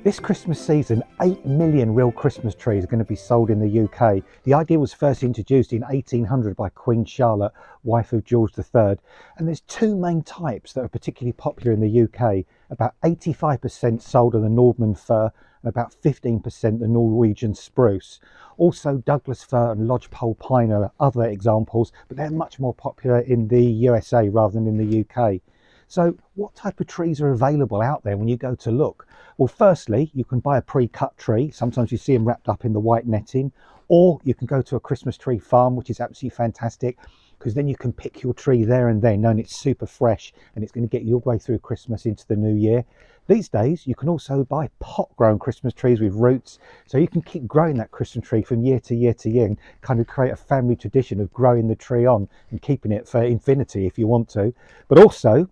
This Christmas season, 8 million real Christmas trees are going to be sold in the UK. The idea was first introduced in 1800 by Queen Charlotte, wife of George III. And there's two main types that are particularly popular in the UK. About 85% sold are the Norman fir and about 15% the Norwegian spruce. Also Douglas fir and lodgepole pine are other examples, but they're much more popular in the USA rather than in the UK. So what type of trees are available out there when you go to look? Well, firstly, you can buy a pre-cut tree. Sometimes you see them wrapped up in the white netting, or you can go to a Christmas tree farm, which is absolutely fantastic because then you can pick your tree there and then, knowing it's super fresh and it's going to get you all the way through Christmas into the new year. These days, you can also buy pot-grown Christmas trees with roots, so you can keep growing that Christmas tree from year to year to year and kind of create a family tradition of growing the tree on and keeping it for infinity if you want to. But also,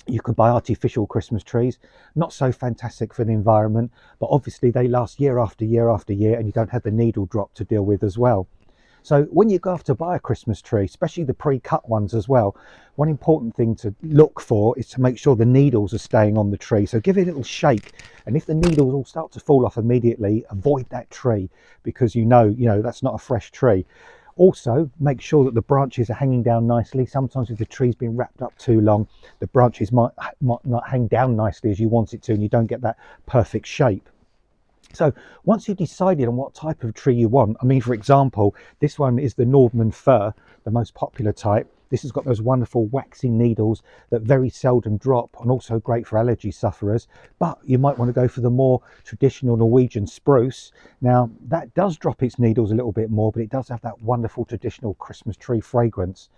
you can buy artificial Christmas trees, not so fantastic for the environment, but obviously they last year after year after year and you don't have the needle drop to deal with as well. So when you go off to buy a Christmas tree, especially the pre-cut ones as well, one important thing to look for is to make sure the needles are staying on the tree. So give it a little shake, and if the needles all start to fall off immediately, avoid that tree because you know that's not a fresh tree. Also, make sure that the branches are hanging down nicely. Sometimes if the tree's been wrapped up too long, the branches might not hang down nicely as you want it to, and you don't get that perfect shape. So once you've decided on what type of tree you want, I mean, for example, this one is the Norman fir, the most popular type. This has got those wonderful waxy needles that very seldom drop and also great for allergy sufferers. But you might want to go for the more traditional Norwegian spruce. Now, that does drop its needles a little bit more, but it does have that wonderful traditional Christmas tree fragrance.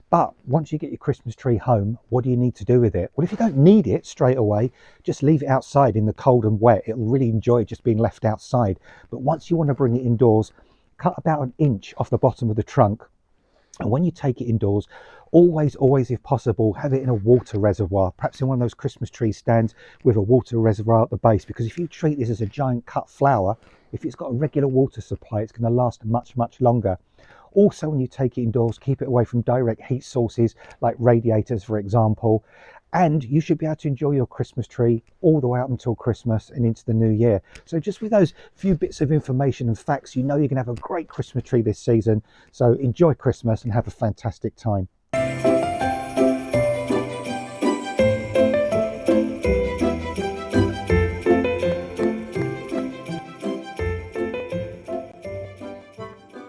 But once you get your Christmas tree home, what do you need to do with it? Well, if you don't need it straight away, just leave it outside in the cold and wet. It'll really enjoy just being left outside. But once you want to bring it indoors, cut about an inch off the bottom of the trunk. And when you take it indoors, always, if possible, have it in a water reservoir, perhaps in one of those Christmas tree stands with a water reservoir at the base. Because if you treat this as a giant cut flower, if it's got a regular water supply, it's going to last much longer. Also, when you take it indoors, keep it away from direct heat sources like radiators, for example. And you should be able to enjoy your Christmas tree all the way up until Christmas and into the new year. So just with those few bits of information and facts, you know you're going to have a great Christmas tree this season. So enjoy Christmas and have a fantastic time.